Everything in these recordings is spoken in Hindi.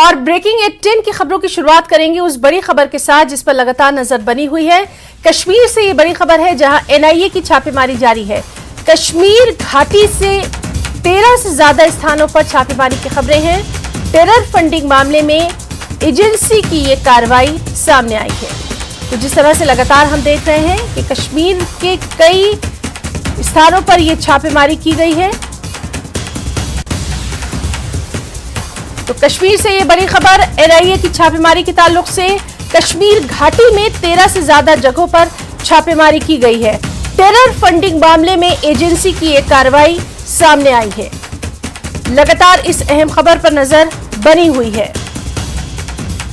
और ब्रेकिंग एट 10 की खबरों की शुरुआत करेंगे उस बड़ी खबर के साथ जिस पर लगातार नजर बनी हुई है। कश्मीर से ये बड़ी खबर है जहां एनआईए की छापेमारी जारी है। कश्मीर घाटी से 13 से ज्यादा स्थानों पर छापेमारी की खबरें हैं। टेरर फंडिंग मामले में एजेंसी की ये कार्रवाई सामने आई है। तो जिस तरह से लगातार हम देख रहे हैं कि कश्मीर के कई स्थानों पर यह छापेमारी की गई है। तो कश्मीर से ये बड़ी खबर एनआईए की छापेमारी के ताल्लुक से कश्मीर घाटी में 13 से ज्यादा जगहों पर छापेमारी की गई है। टेरर फंडिंग मामले में एजेंसी की एक कार्रवाई सामने आई है। लगातार इस अहम खबर पर नजर बनी हुई है।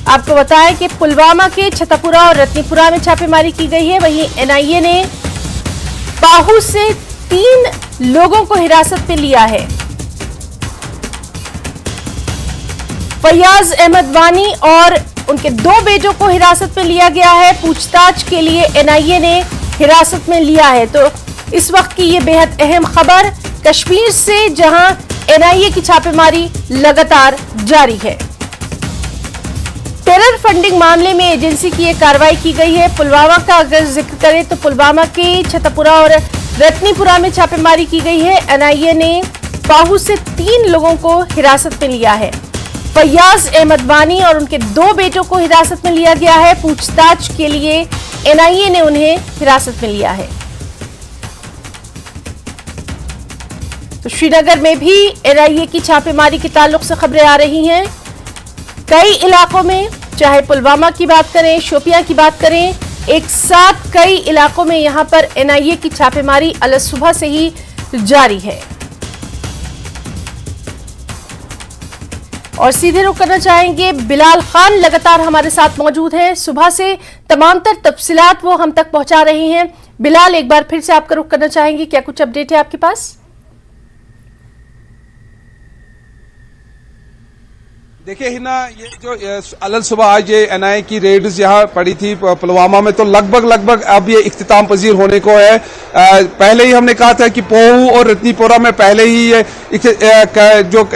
आपको बताएं कि पुलवामा के छतरपुरा और रत्नीपुरा में छापेमारी की गई है। वहीं एनआईए ने पाहू से 3 लोगों को हिरासत में लिया है। फैयाज अहमद वानी और उनके 2 बेटों को हिरासत में लिया गया है। पूछताछ के लिए एनआईए ने हिरासत में लिया है। तो इस वक्त की ये बेहद अहम खबर कश्मीर से जहां एनआईए की छापेमारी लगातार जारी है। टेरर फंडिंग मामले में एजेंसी की एक कार्रवाई की गई है। पुलवामा का अगर जिक्र करें तो पुलवामा के छतरपुरा और रत्नीपुरा में छापेमारी की गई है। एनआईए ने पाहू से 3 लोगों को हिरासत में लिया है। फैयाज अहमद वानी और उनके 2 बेटों को हिरासत में लिया गया है। पूछताछ के लिए एनआईए ने उन्हें हिरासत में लिया है। तो श्रीनगर में भी एनआईए की छापेमारी के ताल्लुक से खबरें आ रही हैं। कई इलाकों में, चाहे पुलवामा की बात करें, शोपियां की बात करें, एक साथ कई इलाकों में यहां पर एनआईए की छापेमारी अलग सुबह से ही जारी है। और सीधे रुख करना चाहेंगे, बिलाल खान लगातार हमारे साथ मौजूद हैं। सुबह से तमाम तर तफसीलात वो हम तक पहुंचा रहे हैं। बिलाल, एक बार फिर से आपका रुख करना चाहेंगे, क्या कुछ अपडेट है आपके पास? देखिए हिना, ये जो अलग सुबह आज ये एनआईए की रेड्स यहाँ पड़ी थी पुलवामा में, तो लगभग अब ये इख्तिताम पजीर होने को है। पहले ही हमने कहा था कि पोहू और रत्नीपुरा में पहले ही ये जो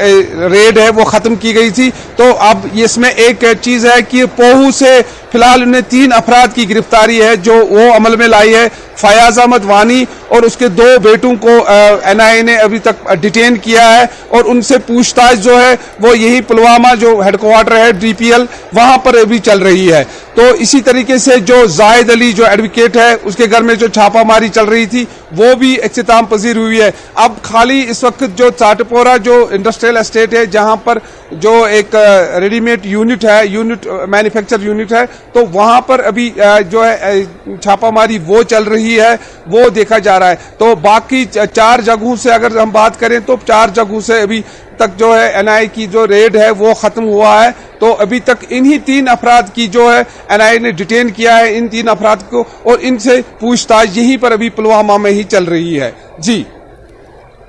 रेड है वो खत्म की गई थी। तो अब इसमें एक चीज है कि पोहू से फिलहाल उन्हें 3 अफराद की गिरफ्तारी है जो वो अमल में लाई है। फैयाज अहमद वानी और उसके 2 बेटों को एनआईए ने अभी तक डिटेन किया है और उनसे पूछताछ जो है वो यही पुलवामा जो हेडक्वार्टर है डीपीएल वहां पर अभी चल रही है। तो इसी तरीके से जो जाहिद अली जो एडवोकेट है उसके घर में जो छापामारी चल रही थी वो भी इख्तिताम पजीर हुई है। अब खाली इस वक्त जो चाटपोरा जो इंडस्ट्रियल एस्टेट है जहां पर जो एक रेडीमेड यूनिट है, मैन्युफैक्चर यूनिट है, तो वहां पर अभी जो है छापामारी वो चल रही है, वो देखा जा रहा है। तो बाकी 4 जगहों से अगर हम बात करें तो 4 जगहों से अभी तक जो है एनआईए की जो रेड है वो खत्म हुआ है। तो अभी तक इन्हीं 3 अफराद की जो है एनआईए ने डिटेन किया है, इन 3 अफराद को, और इनसे पूछताछ यहीं पर अभी पुलवामा में ही चल रही है। जी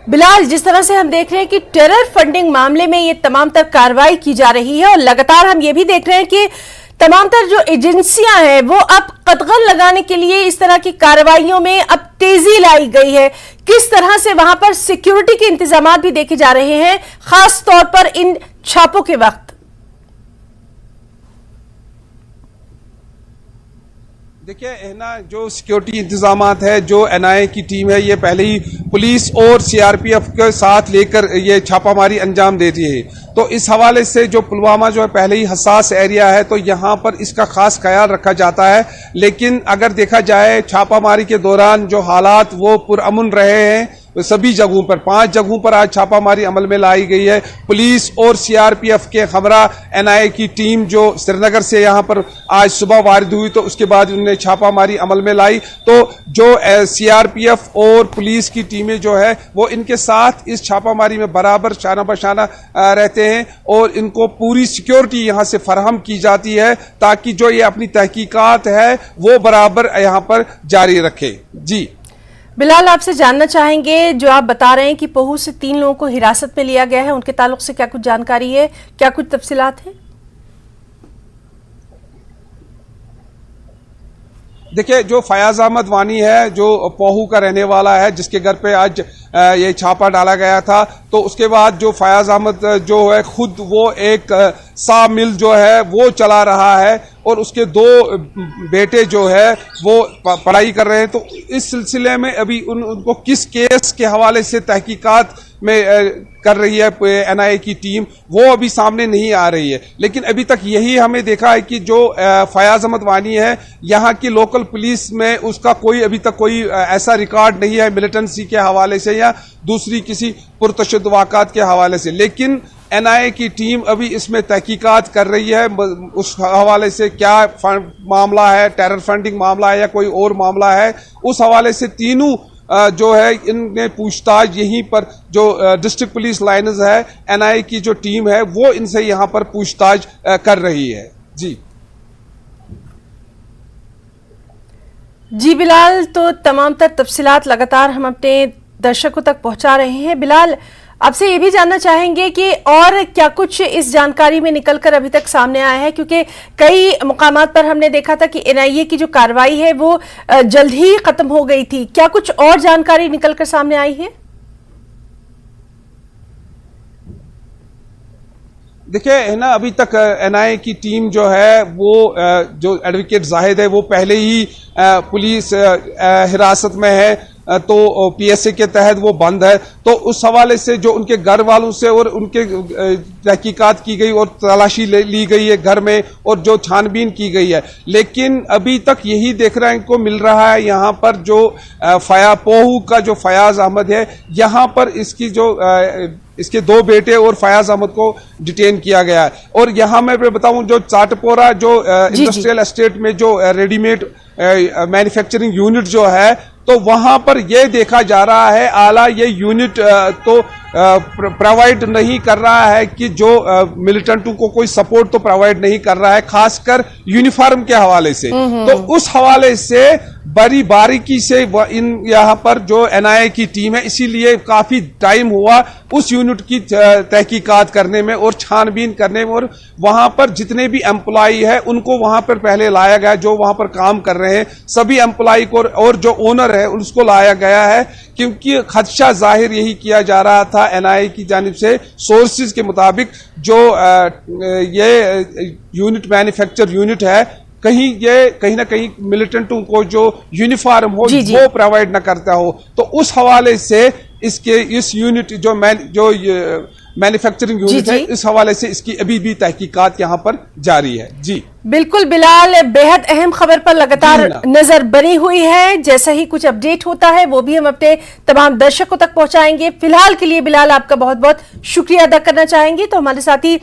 बिलाल, जिस तरह से हम देख रहे हैं कि टेरर फंडिंग मामले में ये तमाम तर कार्रवाई की जा रही है और लगातार हम ये भी देख रहे हैं कि तमाम तर जो एजेंसियां हैं वो अब कदगन लगाने के लिए इस तरह की कार्रवाइयों में अब तेजी लाई गई है। किस तरह से वहां पर सिक्योरिटी के इंतजाम भी देखे जा रहे हैं, खास तौर पर इन छापों के वक्त? देखिए ना, जो सिक्योरिटी इंतजामात है, जो एनआईए की टीम है, ये पहले ही पुलिस और सीआरपीएफ के साथ लेकर ये छापामारी अंजाम देती है। तो इस हवाले से जो पुलवामा जो है पहले ही हसास एरिया है, तो यहाँ पर इसका खास ख्याल रखा जाता है। लेकिन अगर देखा जाए छापामारी के दौरान जो हालात वो पुरअमन रहे हैं सभी जगहों पर। 5 जगहों पर आज छापामारी अमल में लाई गई है। पुलिस और सीआरपीएफ के हमरा एनआईए की टीम जो श्रीनगर से यहाँ पर आज सुबह वारिद हुई, तो उसके बाद उन्होंने छापामारी अमल में लाई। तो जो सीआरपीएफ और पुलिस की टीमें जो है वो इनके साथ इस छापामारी में बराबर शाना बशाना रहते हैं और इनको पूरी सिक्योरिटी यहाँ से फराहम की जाती है ताकि जो ये अपनी तहकीकात है वो बराबर यहाँ पर जारी रखे। जी बिलाल, आपसे जानना चाहेंगे, जो आप बता रहे हैं कि पोहू से 3 लोगों को हिरासत में लिया गया है, उनके ताल्लुक से क्या कुछ जानकारी है, क्या कुछ तफसीलात है? देखिए, जो फैयाज अहमद वानी है जो पोहू का रहने वाला है, जिसके घर पे आज ये छापा डाला गया था, तो उसके बाद जो फैयाज अहमद जो है खुद वो एक सा मिल जो है वो चला रहा है और उसके 2 बेटे जो है वो पढ़ाई कर रहे हैं। तो इस सिलसिले में अभी उनको किस केस के हवाले से तहकीकात में कर रही है एनआईए की टीम, वो अभी सामने नहीं आ रही है। लेकिन अभी तक यही हमें देखा है कि जो फयाज अहमद वानी है, यहाँ की लोकल पुलिस में उसका कोई अभी तक कोई ऐसा रिकॉर्ड नहीं है मिलिटेंसी के हवाले से या दूसरी किसी पुरतशद्दुद वाक़ात के हवाले से। लेकिन एनआईए की टीम अभी इसमें तहकीकात कर रही है, उस हवाले से क्या मामला है, टेरर फंडिंग मामला है या कोई और मामला है, उस हवाले से तीनों जो है इनने पूछताछ यहीं पर जो डिस्ट्रिक्ट पुलिस लाइन्स है, एनआईए की जो टीम है वो इनसे यहां पर पूछताछ कर रही है। जी बिलाल, तो तमाम तर तफसीलात लगातार हम अपने दर्शकों तक पहुंचा रहे हैं। बिलाल, आपसे ये भी जानना चाहेंगे कि और क्या कुछ इस जानकारी में निकलकर अभी तक सामने आया है, क्योंकि कई मुकामात पर हमने देखा था कि एनआईए की जो कार्रवाई है वो जल्द ही खत्म हो गई थी। क्या कुछ और जानकारी निकलकर सामने आई है? देखिए है ना, अभी तक एनआईए की टीम जो है वो जो एडवोकेट जाहिद है वो पहले ही पुलिस हिरासत में है, तो पीएसए के तहत वो बंद है। तो उस हवाले से जो उनके घर वालों से और उनके तहकीकात की गई और तलाशी ली गई है घर में और जो छानबीन की गई है, लेकिन अभी तक यही देखने को मिल रहा है यहाँ पर जो पोहू का जो फयाज अहमद है, यहाँ पर इसकी जो इसके 2 बेटे और फयाज अहमद को डिटेन किया गया है। और यहाँ मैं बताऊं जो चाटपोरा जो इंडस्ट्रियल एस्टेट में जो रेडीमेड मैन्युफैक्चरिंग यूनिट जो है, तो वहां पर यह देखा जा रहा है आला ये यूनिट तो प्रोवाइड नहीं कर रहा है कि जो मिलिटेंटों को कोई सपोर्ट तो प्रोवाइड नहीं कर रहा है, खासकर यूनिफॉर्म के हवाले से। तो उस हवाले से बड़ी बारीकी से इन यहाँ पर जो एनआईए की टीम है, इसीलिए काफी टाइम हुआ उस यूनिट की तहकीकात करने में और छानबीन करने में, और वहां पर जितने भी एम्प्लॉई है उनको वहां पर पहले लाया गया, जो वहां पर काम कर रहे हैं सभी एम्प्लॉई को और जो ओनर है उसको लाया गया है, क्योंकि खदशा जाहिर यही किया जा रहा था एनआईए की जानिब से सोर्सेज के मुताबिक जो ये यूनिट मैन्युफैक्चर यूनिट है, कहीं ना कहीं मिलिटेंटों को जो यूनिफॉर्म हो वो प्रोवाइड ना करता हो। तो उस हवाले से इस यूनिट जो मैन्युफैक्चरिंग यूनिट है, इस हवाले से इसकी अभी भी तहकीकात यहाँ पर जारी है। जी बिल्कुल बिलाल, बेहद अहम खबर पर लगातार नजर बनी हुई है। जैसा ही कुछ अपडेट होता है वो भी हम अपने तमाम दर्शकों तक पहुंचाएंगे। फिलहाल के लिए बिलाल आपका बहुत बहुत शुक्रिया अदा करना चाहेंगे। तो हमारे साथी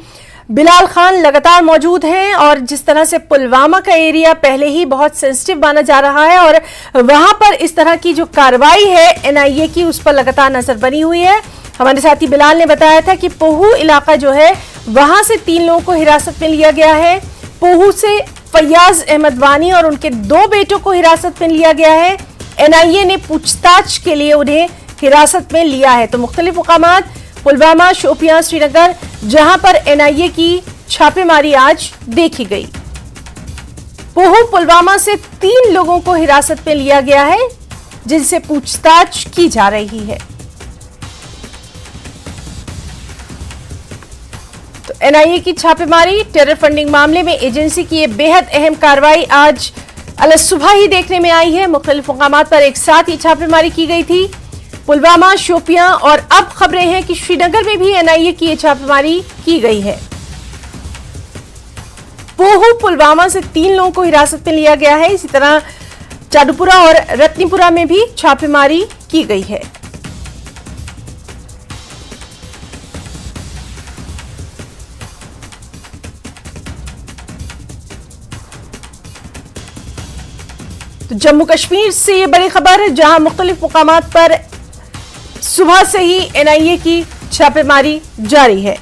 बिलाल खान लगातार मौजूद हैं, और जिस तरह से पुलवामा का एरिया पहले ही बहुत सेंसिटिव माना जा रहा है और वहां पर इस तरह की जो कार्रवाई है एनआईए की उस पर लगातार नजर बनी हुई है। हमारे साथी बिलाल ने बताया था कि पोहू इलाका जो है वहां से 3 लोगों को हिरासत में लिया गया है। पोहू से फयाज अहमद वानी और उनके 2 बेटों को हिरासत में लिया गया है। एनआईए ने पूछताछ के लिए उन्हें हिरासत में लिया है। तो मुख्तलिफ मुकामात पुलवामा, शोपियां, श्रीनगर, जहां पर एनआईए की छापेमारी आज देखी गई। पोहू पुलवामा से 3 लोगों को हिरासत में लिया गया है, जिनसे पूछताछ की जा रही है। तो एनआईए की छापेमारी, टेरर फंडिंग मामले में एजेंसी की यह बेहद अहम कार्रवाई आज अल सुबह ही देखने में आई है। मुख्तलिफ मुकामात पर एक साथ ही छापेमारी की गई थी, पुलवामा, शोपियां, और अब खबरें हैं कि श्रीनगर में भी एनआईए की यह छापेमारी की गई है। पोहू पुलवामा से 3 लोगों को हिरासत में लिया गया है। इसी तरह चाडुपुरा और रत्नीपुरा में भी छापेमारी की गई है। तो जम्मू कश्मीर से ये बड़ी खबर है, जहां मुख्तलिफ मुकामात पर सुबह से ही एनआईए की छापेमारी जारी है।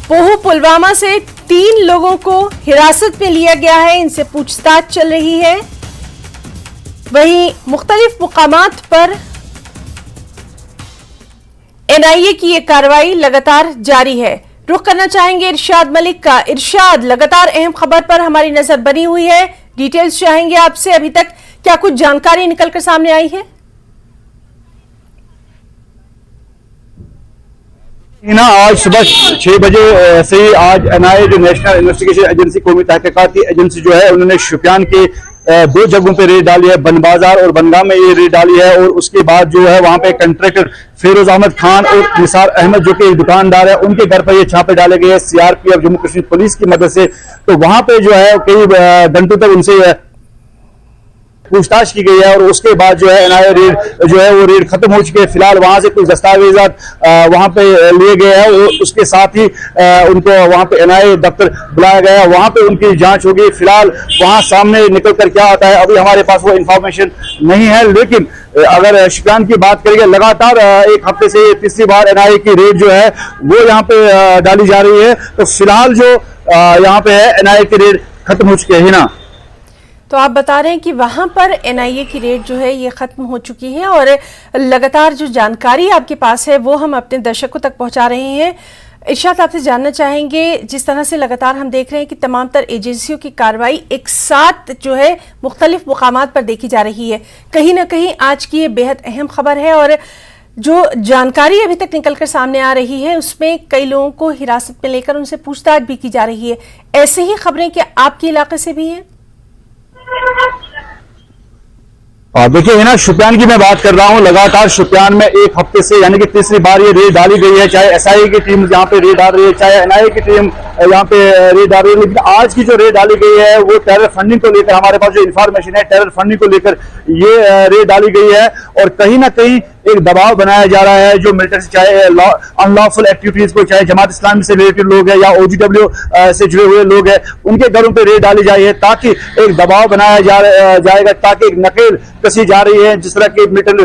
पोहू पुलवामा से 3 लोगों को हिरासत में लिया गया है, इनसे पूछताछ चल रही है। वहीं मुख्तलिफ मुकामात पर एनआईए की यह कार्रवाई लगातार जारी है। रुख करना चाहेंगे इरशाद मलिक का। इरशाद, लगातार अहम खबर पर हमारी नजर बनी हुई है, डिटेल्स चाहेंगे आपसे। अभी तक क्या कुछ जानकारी निकलकर सामने आई है? ना आज सुबह 6 बजे से ही आज एनआईए जो नेशनल इन्वेस्टिगेशन एजेंसी कौमी तहकीकात की एजेंसी जो है उन्होंने शुपियान के 2 जगहों पे रेड डाली है, बन बाजार और बनगाम में ये रेड डाली है। और उसके बाद जो है वहां पे कंट्रैक्टर फिरोज अहमद खान और निसार अहमद जो कि एक दुकानदार है उनके घर पर ये छापे डाले गए सीआरपीएफ जम्मू कश्मीर पुलिस की मदद से। तो वहां पे जो है कई घंटों तक उनसे पूछताछ की गई है और उसके बाद जो है एनआईए रेड जो है वो रेड खत्म हो चुकी है। फिलहाल वहां से कुछ दस्तावेजात वहां पे लिए गए हैं और उसके साथ ही उनको वहां पे एनआईए दफ्तर बुलाया गया है, वहां पे उनकी जांच होगी। फिलहाल वहां सामने निकल कर क्या आता है अभी हमारे पास वो इंफॉर्मेशन नहीं है। लेकिन अगर शुपियान की बात करेंगे लगातार एक हफ्ते से तीसरी बार एनआईए की रेड जो है वो यहाँ पे डाली जा रही है। तो फिलहाल जो यहाँ पे है एनआईए की रेड खत्म हो चुकी है ना। तो आप बता रहे हैं कि वहां पर एनआईए की रेड जो है ये खत्म हो चुकी है और लगातार जो जानकारी आपके पास है वो हम अपने दर्शकों तक पहुंचा रहे हैं। इरशाद, आपसे जानना चाहेंगे, जिस तरह से लगातार हम देख रहे हैं कि तमाम तर एजेंसियों की कार्रवाई एक साथ जो है मुख्तलिफ मुकामात पर देखी जा रही है, कहीं ना कहीं आज की ये बेहद अहम खबर है और जो जानकारी अभी तक निकलकर सामने आ रही है उसमें कई लोगों को हिरासत में लेकर उनसे पूछताछ भी की जा रही है। ऐसे ही खबरें क्या आपके इलाके से भी हैं? देखिए है ना, शुपियान की मैं बात कर रहा हूं। लगातार शुपियान में एक हफ्ते से यानी कि तीसरी बार ये रेड डाली गई है, चाहे एसआईए की टीम यहाँ पे रेड डाल रही है, चाहे एनआईए की टीम यहाँ पे रेड डाल रही है। लेकिन आज की जो रेड डाली गई है वो टेरर फंडिंग को लेकर, हमारे पास जो इंफॉर्मेशन है टेरर फंडिंग को लेकर ये रेड डाली गई है और कहीं ना कहीं एक दबाव बनाया जा रहा है जो मिलिटेंट से, चाहे अनलॉफुल एक्टिविटीज को, चाहे जमात इस्लामी से रिलेटेड लोग हैं या ओजीडब्ल्यू से जुड़े हुए लोग हैं, उनके घरों पे रेड डाली जाए ताकि एक दबाव बनाया जाएगा, ताकि एक नकेल कसी जा रही है जिस तरह के मिलिटेंट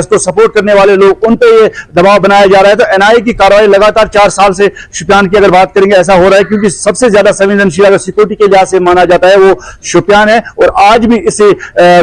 को सपोर्ट करने वाले लोग उन पे ये दबाव बनाया जा रहा है। तो एनआईए की कार्रवाई लगातार 4 साल से शुपियान की अगर बात करेंगे ऐसा हो रहा है क्योंकि सबसे ज्यादा संवेदनशील अगर सिक्योरिटी के लिहाज से माना जाता है वो शुपियान है। और आज भी इसी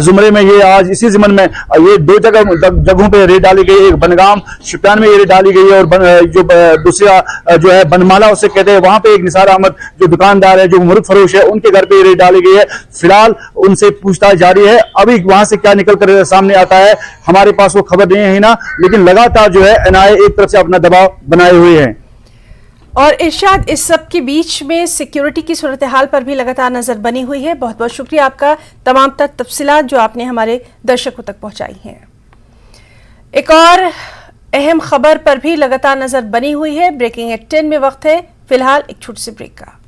जुमरे में ये आज इसी जिमन में ये 2 जगहों पे रेड डाली गई, एक बनगाम शुपियान में ये डाली गई है और जो दूसरा जो है बनमाला उसे कहते हैं, वहां पे एक निसार अहमद जो दुकानदार है, जो मुर्ग फरोश है, उनके घर पे ये रेड डाली गई है। फिलहाल उनसे पूछताछ जारी है। अभी वहां से क्या निकल कर सामने आता है हमारे पास वो खबर नहीं है ना, लेकिन लगातार जो है एनआईए एक तरफ से अपना दबाव बनाए हुए है। और इरशाद, इस सब के बीच में सिक्योरिटी की सूरत हाल पर भी लगातार नजर बनी हुई है। बहुत बहुत शुक्रिया आपका तमाम तफसीलात जो आपने हमारे दर्शकों तक पहुंचाई हैं। एक और अहम खबर पर भी लगातार नजर बनी हुई है। ब्रेकिंग एट 10 में वक्त है फिलहाल एक छोटे से ब्रेक का।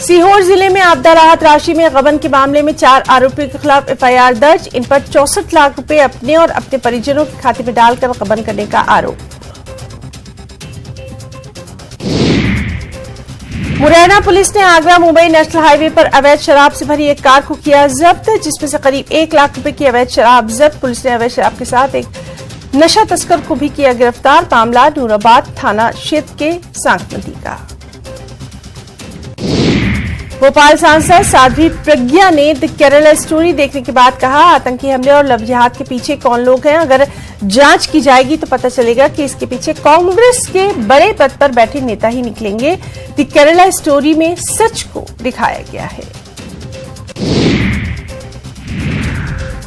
सीहोर जिले में आपदा राहत राशि में गबन के मामले में 4 आरोपियों के खिलाफ एफआईआर दर्ज। इन पर 64 लाख रुपए अपने और अपने परिजनों के खाते में डालकर गबन करने का आरोप। मुरैना पुलिस ने आगरा मुंबई नेशनल हाईवे पर अवैध शराब से भरी एक कार को किया जब्त, जिसमें से करीब 1 लाख रुपए की अवैध शराब जब्त। पुलिस ने अवैध शराब के साथ एक नशा तस्कर को भी किया गिरफ्तार। मामला नूराबाद थाना क्षेत्र के सांकनदी का। भोपाल सांसद साध्वी प्रज्ञा ने द केरला स्टोरी देखने के बाद कहा, आतंकी हमले और लव जिहाद के पीछे कौन लोग हैं, अगर जांच की जाएगी तो पता चलेगा कि इसके पीछे कांग्रेस के बड़े पद पर बैठे नेता ही निकलेंगे। द केरला स्टोरी में सच को दिखाया गया है।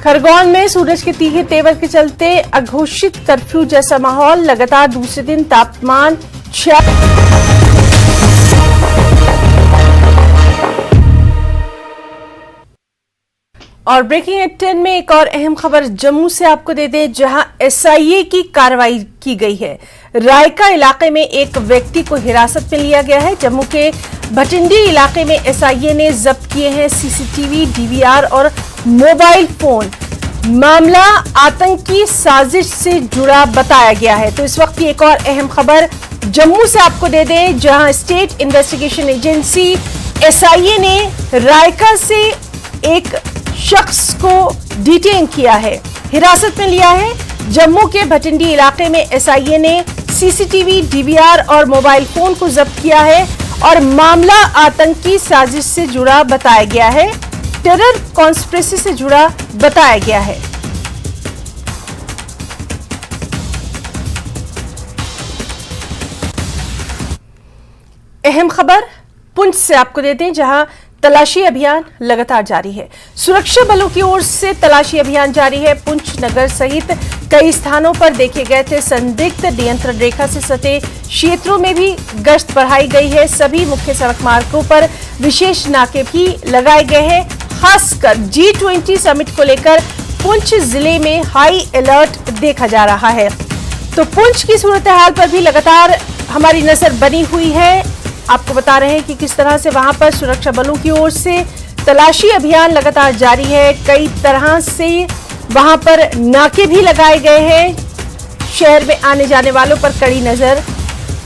खरगोन में सूरज के तीखे तेवर के चलते अघोषित कर्फ्यू जैसा माहौल। लगातार दूसरे दिन तापमान और ब्रेकिंग एट 10 में एक और अहम खबर जम्मू से आपको दे दें, जहां एसआईए की कार्रवाई की गई है। रायका इलाके में एक व्यक्ति को हिरासत में लिया गया है। जम्मू के भटिंडी इलाके में एसआईए ने जब्त किए हैं सीसीटीवी, डीवीआर और मोबाइल फोन। मामला आतंकी साजिश से जुड़ा बताया गया है। तो इस वक्त की एक और अहम खबर जम्मू से आपको दे दें, जहां स्टेट इन्वेस्टिगेशन एजेंसी एसआईए ने रायका से एक शख्स को डिटेन किया है, हिरासत में लिया है। जम्मू के भटिंडी इलाके में एसआईए ने सीसीटीवी, डीवीआर और मोबाइल फोन को जब्त किया है और मामला आतंकी साजिश से जुड़ा बताया गया है, टेरर कॉन्स्पिरेसी से जुड़ा बताया गया है। अहम खबर पुंछ से आपको देते हैं, जहां तलाशी अभियान लगातार जारी है। सुरक्षा बलों की ओर से तलाशी अभियान जारी है। पुंछ नगर सहित कई स्थानों पर देखे गए थे संदिग्ध। नियंत्रण रेखा से सटे क्षेत्रों में भी गश्त बढ़ाई गई है। सभी मुख्य सड़क मार्गों पर विशेष नाके भी लगाए गए हैं। खासकर G20 समिट को लेकर पुंछ जिले में हाई अलर्ट देखा जा रहा है। तो पुंछ की सूरत हाल पर भी लगातार हमारी नजर बनी हुई है। आपको बता रहे हैं कि किस तरह से वहां पर सुरक्षा बलों की ओर से तलाशी अभियान लगातार जारी है। कई तरह से वहां पर नाके भी लगाए गए हैं। शहर में आने जाने वालों पर कड़ी नजर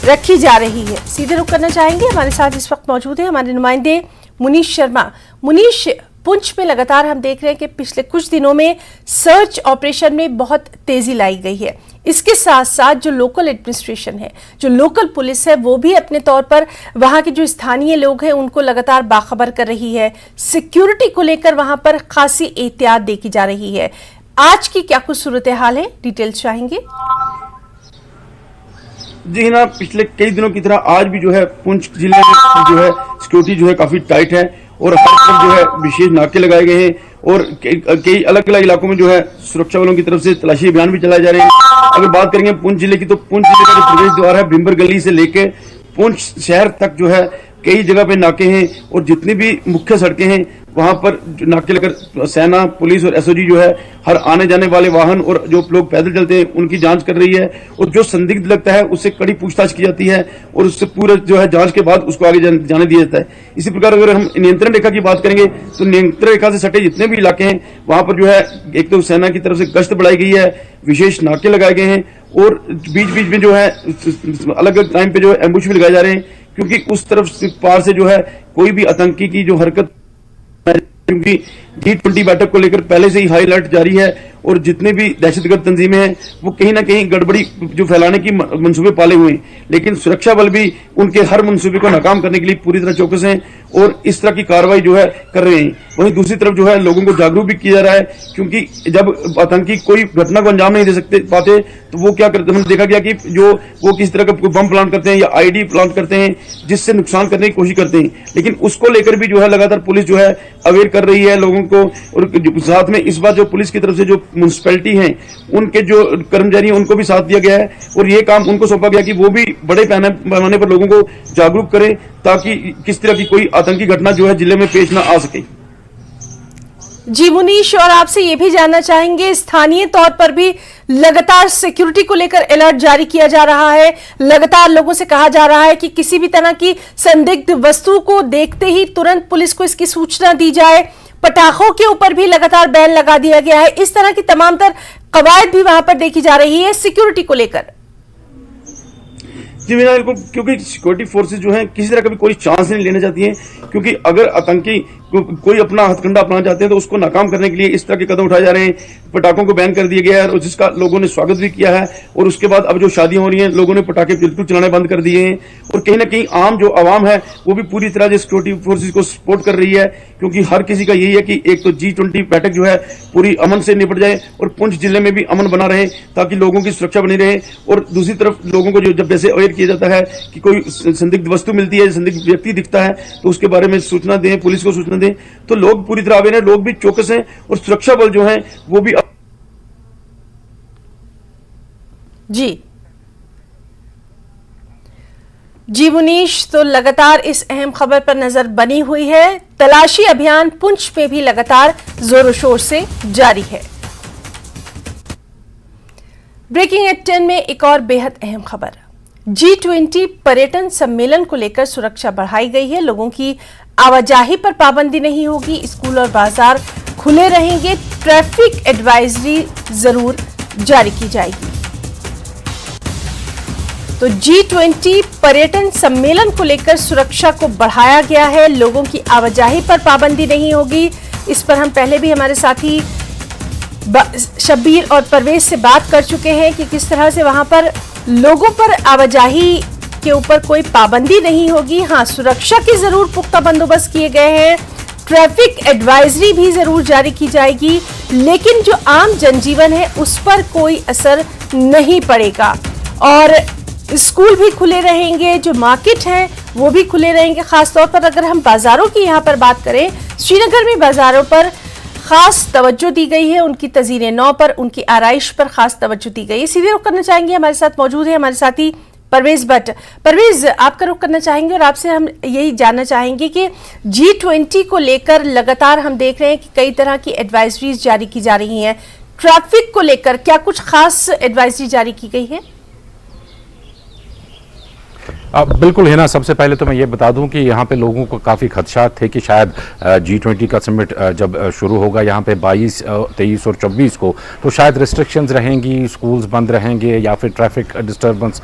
रखी जा रही है। सीधे रुख करना चाहेंगे, हमारे साथ इस वक्त मौजूद है हमारे नुमाइंदे मुनीश शर्मा। मुनीश, पुंछ में लगातार हम देख रहे हैं कि पिछले कुछ दिनों में सर्च ऑपरेशन में बहुत तेजी लाई गई है। इसके साथ साथ जो लोकल एडमिनिस्ट्रेशन है, जो लोकल पुलिस है, वो भी अपने तौर पर वहां के जो स्थानीय लोग हैं उनको लगातार बाखबर कर रही है। सिक्योरिटी को लेकर वहां पर खासी एहतियात देखी जा रही है। आज की क्या कुछ सूरत हाल है, डिटेल्स चाहेंगे? जी ना, पिछले कई दिनों की तरह आज भी जो है पुंछ जिले में जो है सिक्योरिटी जो है काफी टाइट है और हर तरफ जो है विशेष नाके लगाए गए हैं और कई अलग अलग इलाकों में जो है सुरक्षा बलों की तरफ से तलाशी अभियान भी चलाए जा रहे हैं। अगर बात करेंगे पुंछ जिले की, तो पुंछ जिले का जो प्रवेश द्वार है भिम्बर गली से लेके पुंछ शहर तक जो है कई जगह पे नाके हैं और जितनी भी मुख्य सड़कें हैं वहां पर नाके लेकर सेना, पुलिस और एसओजी जो है हर आने जाने वाले वाहन और जो लोग पैदल चलते हैं उनकी जांच कर रही है और जो संदिग्ध लगता है उससे कड़ी पूछताछ की जाती है और उससे पूरे जो है जांच के बाद उसको आगे जाने दिया जाता है। इसी प्रकार अगर हम नियंत्रण रेखा की बात करेंगे तो नियंत्रण रेखा से सटे जितने भी इलाके हैं वहां पर जो है एक तो सेना की तरफ से गश्त बढ़ाई गई है, विशेष नाके लगाए गए हैं और बीच बीच में जो है अलग अलग टाइम पे जो है एम्बुश भी लगाए जा रहे हैं, क्योंकि उस तरफ पार से जो है कोई भी आतंकी की जो हरकत, क्योंकि G20 बैठक को लेकर पहले से ही हाई अलर्ट जारी है और जितने भी दहशतगर्द तंजीमें हैं वो कहीं ना कहीं गड़बड़ी जो फैलाने की मंसूबे पाले हुए हैं, लेकिन सुरक्षा बल भी उनके हर मंसूबे को नाकाम करने के लिए पूरी तरह चौकस हैं और इस तरह की कार्रवाई जो है कर रहे हैं। वहीं दूसरी तरफ जो है लोगों को जागरूक भी किया जा रहा है, क्योंकि जब आतंकी कोई घटना को अंजाम नहीं दे पाते तो वो क्या करते हैं, देखा गया कि जो वो किस तरह का बम प्लांट करते हैं या आईडी प्लांट करते हैं जिससे नुकसान करने की कोशिश करते हैं, लेकिन उसको लेकर भी जो है लगातार पुलिस जो है अवेयर कर रही है लोगों को। और साथ में इस बार जो पुलिस की तरफ से जो म्युनिसिपैलिटी हैं उनके जो कर्मचारी हैं उनको भी साथ दिया गया है और ये काम उनको सौंपा गया कि वो भी बड़े पैमाने पर लोगों को जागरूक करें ताकि किस तरह की कोई आतंकी घटना जो है जिले में पेश ना आ सके। जी मुनीश, और आपसे ये भी जानना चाहेंगे, स्थानीय तौर पर भी लगातार सिक्योरिटी को लेकर अलर्ट जारी किया जा रहा है। लगातार लोगों से कहा जा रहा है कि किसी भी तरह की संदिग्ध वस्तु को देखते ही तुरंत पुलिस को इसकी सूचना दी जाए। पटाखों के ऊपर भी लगातार बैन लगा दिया गया है। इस तरह की तमाम तर कवायद भी वहां पर देखी जा रही है सिक्योरिटी को लेकर। जी बिल्कुल, क्योंकि सिक्योरिटी फोर्सेस जो है किसी तरह का भी कोई चांस नहीं लेना चाहती हैं, क्योंकि अगर आतंकी कोई अपना हथकंडा अपनाना चाहते हैं तो उसको नाकाम करने के लिए इस तरह के कदम उठाए जा रहे हैं। पटाखों को बैन कर दिया गया है और जिसका लोगों ने स्वागत भी किया है और उसके बाद अब जो शादियां हो रही हैं लोगों ने पटाखे बिल्कुल चलाने बंद कर दिए हैं और कहीं ना कहीं आम जो आवाम है वो भी पूरी तरह से सिक्योरिटी फोर्सेस को सपोर्ट कर रही है, क्योंकि हर किसी का यही है कि एक तो G20 बैठक जो है पूरी अमन से निपट जाए और पुंछ जिले में भी अमन बना रहे ताकि लोगों की सुरक्षा बनी रहे। और दूसरी तरफ लोगों को जो जब जैसे अवेयर किया जाता है कि कोई संदिग्ध वस्तु मिलती है, संदिग्ध व्यक्ति दिखता है तो उसके बारे में सूचना दें, पुलिस को सूचना दें, तो लोग पूरी तरह अवेयर हैं, लोग भी चौकस हैं और सुरक्षा बल जो है वो भी। जी मुनीश, तो लगातार इस अहम खबर पर नजर बनी हुई है। तलाशी अभियान पुंछ में भी लगातार जोरों शोर से जारी है। ब्रेकिंग एट 10 में एक और बेहद अहम खबर। G20 पर्यटन सम्मेलन को लेकर सुरक्षा बढ़ाई गई है। लोगों की आवाजाही पर पाबंदी नहीं होगी। स्कूल और बाजार खुले रहेंगे। ट्रैफिक एडवाइजरी जरूर जारी की जाएगी। तो G20 पर्यटन सम्मेलन को लेकर सुरक्षा को बढ़ाया गया है। लोगों की आवाजाही पर पाबंदी नहीं होगी। इस पर हम पहले भी हमारे साथी शब्बीर और परवेज से बात कर चुके हैं कि किस तरह से वहां पर लोगों पर आवाजाही के ऊपर कोई पाबंदी नहीं होगी। हाँ, सुरक्षा के जरूर पुख्ता बंदोबस्त किए गए हैं। ट्रैफिक एडवाइजरी भी जरूर जारी की जाएगी, लेकिन जो आम जनजीवन है उस पर कोई असर नहीं पड़ेगा। और स्कूल भी खुले रहेंगे। जो मार्केट है वो भी खुले रहेंगे। खासतौर पर अगर हम बाजारों की यहाँ पर बात करें, श्रीनगर में बाजारों पर खास तवज्जो दी गई है, उनकी तज़ीने नौ पर, उनकी आराइश पर खास तवज्जो दी गई है। सीधे रुख करना चाहेंगे, हमारे साथ मौजूद है हमारे साथी परवेज भट्ट। परवेज, आपका रुख करना चाहेंगे और आपसे हम यही जानना चाहेंगे कि G20 को लेकर लगातार हम देख रहे हैं कि कई तरह की एडवाइजरीज जारी की जा रही हैं। ट्रैफिक को लेकर क्या कुछ खास एडवाइजरी जारी की गई है? बिल्कुल है ना। सबसे पहले तो मैं ये बता दूं कि यहाँ पे लोगों को काफ़ी खदशात थे कि शायद G20 का समिट जब शुरू होगा यहाँ पे 22, 23 और 24 को, तो शायद रिस्ट्रिक्शंस रहेंगी, स्कूल्स बंद रहेंगे या फिर ट्रैफिक डिस्टर्बेंस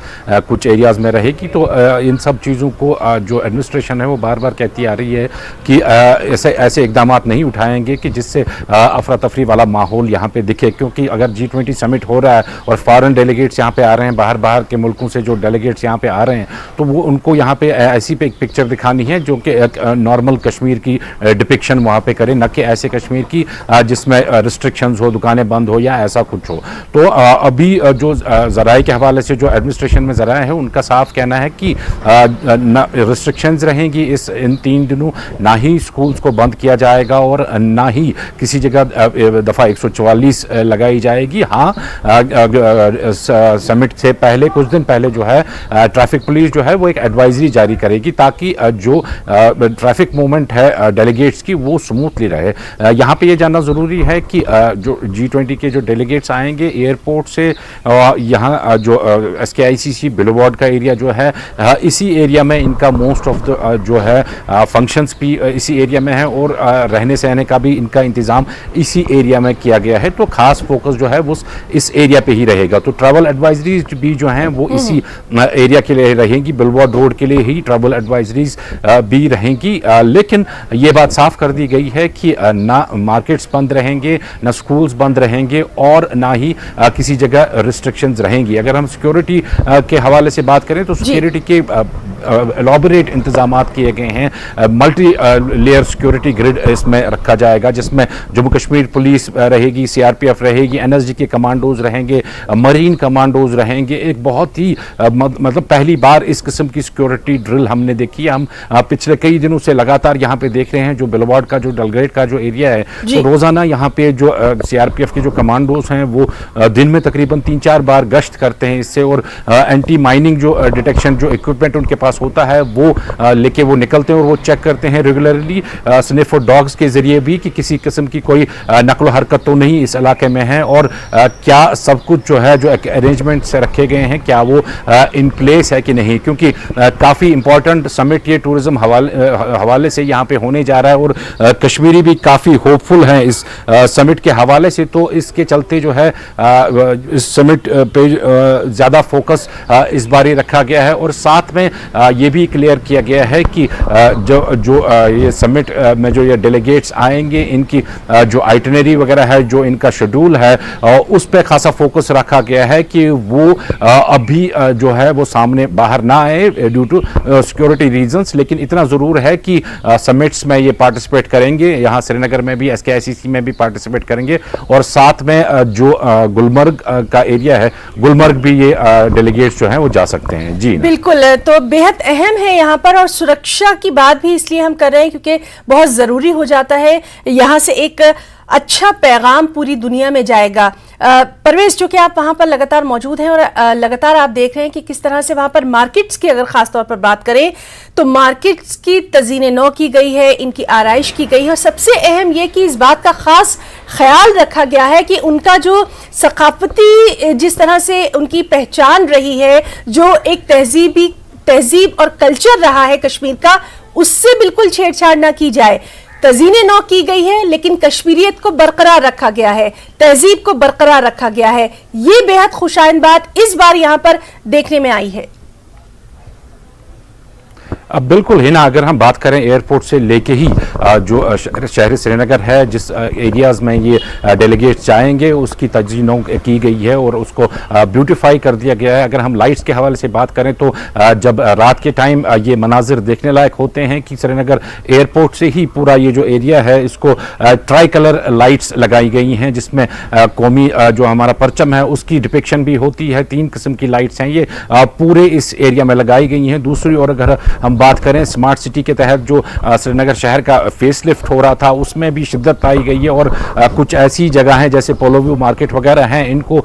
कुछ एरियाज़ में रहेगी। तो इन सब चीज़ों को जो एडमिनिस्ट्रेशन है वो बार बार कहती आ रही है कि ऐसे इकदाम नहीं उठाएंगे कि जिससे अफरा तफरी वाला माहौल यहाँ पर दिखे, क्योंकि अगर G20 समिट हो रहा है और फॉरेन डेलीगेट्स यहाँ पे आ रहे हैं, बाहर के मुल्कों से जो डेलीगेट्स यहाँ पे आ रहे हैं, तो वो उनको यहाँ पे ऐसी पे एक पिक्चर दिखानी है जो कि नॉर्मल कश्मीर की डिपिक्शन वहाँ पे करे, न कि ऐसे कश्मीर की जिसमें रिस्ट्रिक्शंस हो, दुकानें बंद हो या ऐसा कुछ हो। तो अभी जो ज़राए के हवाले से जो एडमिनिस्ट्रेशन में ज़राए है उनका साफ कहना है कि रिस्ट्रिक्शंस रहेंगी इन 3 दिनों, ना ही स्कूल्स को बंद किया जाएगा और ना ही किसी जगह दफ़ा 144 लगाई जाएगी। हाँ, समिट से पहले कुछ दिन पहले जो है ट्रैफिक पुलिस जो है वो एक एडवाइजरी जारी करेगी ताकि जो ट्रैफिक मूवमेंट है डेलीगेट्स की वो स्मूथली रहे। यहाँ पे ये जानना ज़रूरी है कि जो G20 के जो डेलीगेट्स आएंगे एयरपोर्ट से, यहाँ जो SKICC बिलवार्ड का एरिया जो है, इसी एरिया में इनका मोस्ट ऑफ द जो है फंक्शंस भी इसी एरिया में है और रहने सहने का भी इनका इंतज़ाम इसी एरिया में किया गया है। तो खास फोकस जो है वो इस एरिया पे ही रहेगा। तो ट्रैवल एडवाइजरी भी जो हैं वो इसी एरिया के लिए रहेंगी, बिलवार्ड रोड के लिए ही ट्रैवल एडवाइजरीज भी रहेंगी। लेकिन ये बात साफ कर दी गई है कि ना मार्केट्स बंद रहेंगे, ना स्कूल्स बंद रहेंगे और ना ही किसी जगह रिस्ट्रिक्शंस रहेंगी। अगर हम सिक्योरिटी के हवाले से बात करें तो सिक्योरिटी के एलॉबरेट इंतजाम किए गए हैं। मल्टी लेयर सिक्योरिटी ग्रिड इसमें रखा जाएगा, जिसमें जम्मू कश्मीर पुलिस रहेगी, CRPF रहेगी, NSG के कमांडोज रहेंगे, मरीन कमांडोज रहेंगे। एक बहुत ही मतलब पहली बार इस किस्म की सिक्योरिटी ड्रिल हमने देखी है। हम पिछले कई दिनों से लगातार यहाँ पे देख रहे हैं जो बिलवार्ड का जो डलगेट का जो एरिया है, तो रोजाना यहाँ पे जो CRPF के जो कमांडोज हैं वो दिन में तकरीबन 3-4 बार गश्त करते हैं इससे, और एंटी माइनिंग जो डिटेक्शन जो इक्विपमेंट उनके पास होता है वो लेके वो निकलते हैं और वो चेक करते हैं रेगुलरली स्निफर डॉग्स के जरिए भी कि किसी किस्म की कोई नकलो हरकत तो नहीं इस इलाके में है, और क्या सब कुछ जो है जो अरेंजमेंट से रखे गए हैं क्या वो इन प्लेस है कि नहीं, क्योंकि काफ़ी इंपॉर्टेंट समिट ये टूरिज्म हवाले से यहाँ पे होने जा रहा है और कश्मीरी भी काफ़ी होपफुल हैं इस समिट के हवाले से। तो इसके चलते जो है इस समिट पे ज़्यादा फोकस इस बार रखा गया है, और साथ में ये भी क्लियर किया गया है कि जो ये समिट में जो ये डेलीगेट्स आएंगे इनकी जो आइटनरी वगैरह है, जो इनका शेड्यूल है, उस पर खासा फोकस रखा गया है कि वो अभी जो है वो सामने बाहर ना आए ड्यू टू सिक्योरिटी रीजंस। लेकिन इतना ज़रूर है कि समिट्स में ये पार्टिसिपेट करेंगे, यहाँ श्रीनगर में भी SKICC में भी पार्टिसिपेट करेंगे, और साथ में जो गुलमर्ग का एरिया है, गुलमर्ग भी ये डेलीगेट्स जो हैं वो जा सकते हैं। जी बिल्कुल, तो बेहद अहम है यहाँ पर, और सुरक्षा की बात भी इसलिए हम कर रहे हैं क्योंकि बहुत ज़रूरी हो जाता है, यहाँ से एक अच्छा पैगाम पूरी दुनिया में जाएगा। परवेज, जो कि आप वहाँ पर लगातार मौजूद हैं और लगातार आप देख रहे हैं कि किस तरह से वहाँ पर मार्केट्स की अगर ख़ास तौर पर बात करें तो मार्केट्स की तज़ीने नौ की गई है, इनकी आराइश की गई है, और सबसे अहम ये कि इस बात का ख़ास ख्याल रखा गया है कि उनका जो सकाफती जिस तरह से उनकी पहचान रही है, जो एक तहजीब और कल्चर रहा है कश्मीर का, उससे बिल्कुल छेड़छाड़ ना की जाए। तज़ीने नौ की गई है लेकिन कश्मीरियत को बरकरार रखा गया है, तहजीब को बरकरार रखा गया है। ये बेहद खुशाइन बात इस बार यहाँ पर देखने में आई है। अब बिल्कुल है ना, अगर हम बात करें एयरपोर्ट से लेके ही जो शहर श्रीनगर है, जिस एरियाज़ में ये डेलीगेट्स जाएंगे उसकी तजवीज़ की गई है और उसको ब्यूटिफाई कर दिया गया है। अगर हम लाइट्स के हवाले से बात करें तो जब रात के टाइम ये मनाजिर देखने लायक होते हैं कि श्रीनगर एयरपोर्ट से ही पूरा ये जो एरिया है इसको ट्राई कलर लाइट्स लगाई गई हैं, जिसमें कौमी जो हमारा परचम है उसकी डिपिक्शन भी होती है। 3 किस्म की लाइट्स हैं, ये पूरे इस एरिया में लगाई गई हैं। दूसरी ओर अगर हम बात करें स्मार्ट सिटी के तहत जो श्रीनगर शहर का फेसलिफ्ट हो रहा था उसमें भी शिद्दत पाई गई है और कुछ ऐसी जगह हैं जैसे पोलो व्यू मार्केट वगैरह हैं, इनको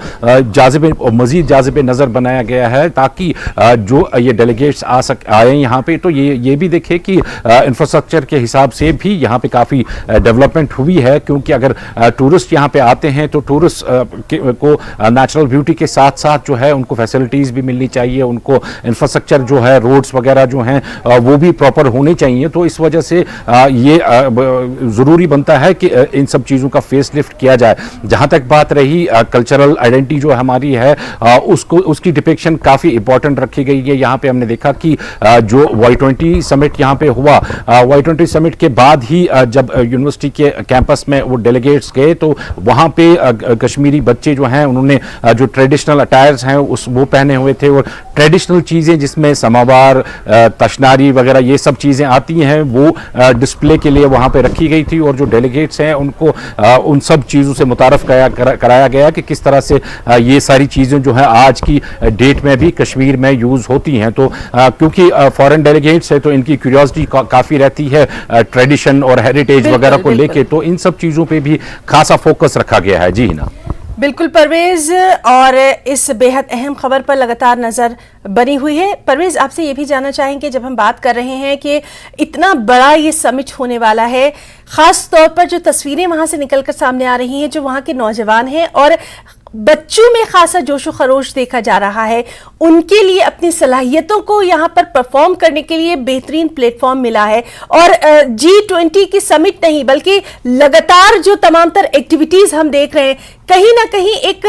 मजीद जाज़िबे नज़र बनाया गया है ताकि जो ये डेलीगेट्स आए यहाँ पे तो ये भी देखे कि इंफ्रास्ट्रक्चर के हिसाब से भी यहाँ पे काफ़ी डेवलपमेंट हुई है, क्योंकि अगर टूरिस्ट यहाँ पे आते हैं तो टूरिस्ट को नेचुरल ब्यूटी के साथ साथ जो है उनको फैसिलिटीज़ भी मिलनी चाहिए, उनको इंफ्रास्ट्रक्चर जो है रोड्स वगैरह जो हैं वो भी प्रॉपर होने चाहिए। तो इस वजह से ये ज़रूरी बनता है कि इन सब चीज़ों का फेस लिफ्ट किया जाए। जहाँ तक बात रही कल्चरल आइडेंटिटी जो हमारी है उसकी डिपिक्शन काफ़ी इंपॉर्टेंट रखी गई है। यहाँ पे हमने देखा कि जो Y20 समिट यहाँ पे हुआ, Y20 समिट के बाद ही जब यूनिवर्सिटी के कैंपस में वो डेलीगेट्स गए तो वहाँ पे कश्मीरी बच्चे जो हैं उन्होंने जो ट्रेडिशनल अटायर्स हैं वो पहने हुए थे और ट्रेडिशनल चीज़ें जिसमें समावार तशनारी वगैरह ये सब चीज़ें आती हैं वो डिस्प्ले के लिए वहाँ पे रखी गई थी और जो डेलीगेट्स हैं उनको उन सब चीज़ों से मुतारफ़ कराया गया कि किस तरह से ये सारी चीज़ें जो है आज की डेट में भी कश्मीर में यूज़ होती हैं। तो क्योंकि फॉरेन डेलीगेट्स है तो इनकी क्यूरियोसिटी काफ़ी रहती है ट्रेडिशन और हेरिटेज वगैरह को लेके, तो इन सब चीज़ों पे भी खासा फोकस रखा गया है। जी ना, बिल्कुल परवेज, और इस बेहद अहम खबर पर लगातार नजर बनी हुई है। परवेज, आपसे ये भी जानना चाहेंगे, जब हम बात कर रहे हैं कि इतना बड़ा ये समिट होने वाला है, खास तौर पर जो तस्वीरें वहां से निकलकर सामने आ रही हैं, जो वहां के नौजवान हैं और बच्चों में खासा जोशो खरोश देखा जा रहा है, उनके लिए अपनी सलाहियतों को यहाँ पर परफॉर्म करने के लिए बेहतरीन प्लेटफॉर्म मिला है। और G20 की समिट नहीं बल्कि लगातार जो तमाम तर एक्टिविटीज हम देख रहे हैं, कहीं ना कहीं एक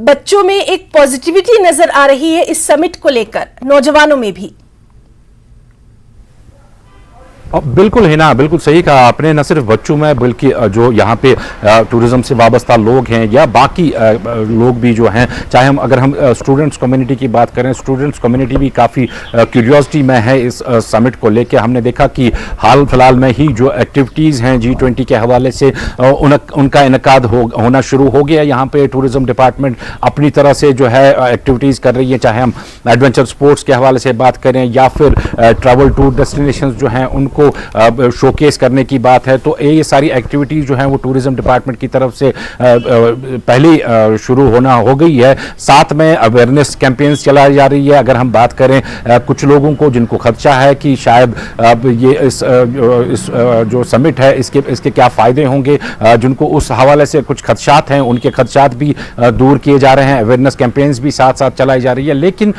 बच्चों में एक पॉजिटिविटी नजर आ रही है इस समिट को लेकर, नौजवानों में भी। बिल्कुल है ना, बिल्कुल सही कहा आपने। न सिर्फ बच्चों में बल्कि जो यहाँ पे टूरिज्म से वाबस्ता लोग हैं या बाकी लोग भी जो हैं, चाहे अगर हम स्टूडेंट्स कम्युनिटी की बात करें, स्टूडेंट्स कम्युनिटी भी काफ़ी क्यूरियोसिटी में है इस समिट को लेके। हमने देखा कि हाल फिलहाल में ही जो एक्टिविटीज़ हैं G20 के हवाले से उनका इनकाद होना शुरू हो गया। यहाँ पे टूरिज्म डिपार्टमेंट अपनी तरह से जो है एक्टिविटीज़ कर रही है, चाहे हम एडवेंचर स्पोर्ट्स के हवाले से बात करें या फिर ट्रैवल टूर डेस्टिनेशंस जो हैं उनको शोकेस करने की बात है। तो ये सारी एक्टिविटीज जो हैं वो टूरिज्म डिपार्टमेंट की तरफ से पहले शुरू होना हो गई है। साथ में अवेयरनेस कैंपेन्स चलाई जा रही है। अगर हम बात करें कुछ लोगों को जिनको खदशा है कि शायद ये इस जो समिट है इसके क्या फ़ायदे होंगे, जिनको उस हवाले से कुछ खदशात हैं उनके खदशात भी दूर किए जा रहे हैं। अवेयरनेस कैंपेन्स भी साथ साथ चलाई जा रही है। लेकिन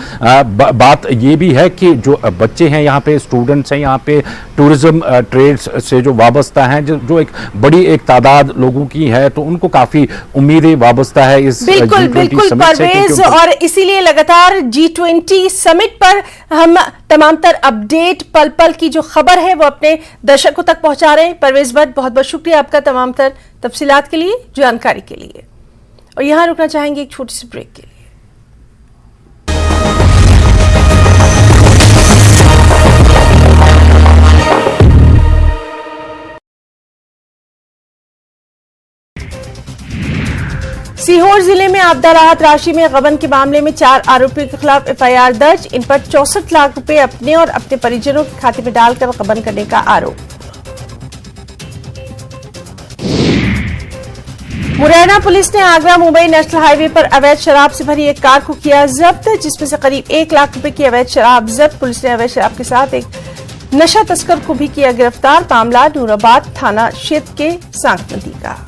बात ये भी है कि जो बच्चे हैं यहाँ पे, स्टूडेंट्स हैं यहाँ पे, टूरिज्म ट्रेड्स से जो वाबस्ता हैं, जो एक बड़ी एक तादाद लोगों की है, तो उनको काफी उम्मीदें वाबस्ता है इस बिल्कुल बिल्कुल परवेज, और इसीलिए लगातार G20 समिट पर हम तमाम तर अपडेट पल पल की जो खबर है वो अपने दर्शकों तक पहुंचा रहे हैं। परवेज भट्ट, बहुत बहुत शुक्रिया आपका तमाम तर तफसीलात के लिए, जानकारी के लिए। और यहां रुकना चाहेंगे एक छोटी सी ब्रेक के लिए। सीहोर जिले में आपदा राहत राशि में गबन के मामले में 4 आरोपियों के खिलाफ FIR दर्ज। इन पर 64 लाख रुपए अपने और अपने परिजनों के खाते में डालकर गबन करने का आरोप। मुरैना पुलिस ने आगरा मुंबई नेशनल हाईवे पर अवैध शराब से भरी एक कार को किया जब्त, जिसमें से करीब 1 लाख रुपए की अवैध शराब जब्त। पुलिस ने अवैध शराब के साथ एक नशा तस्कर को भी किया गिरफ्तार। मामला नूराबाद थाना क्षेत्र के सांक नदी का।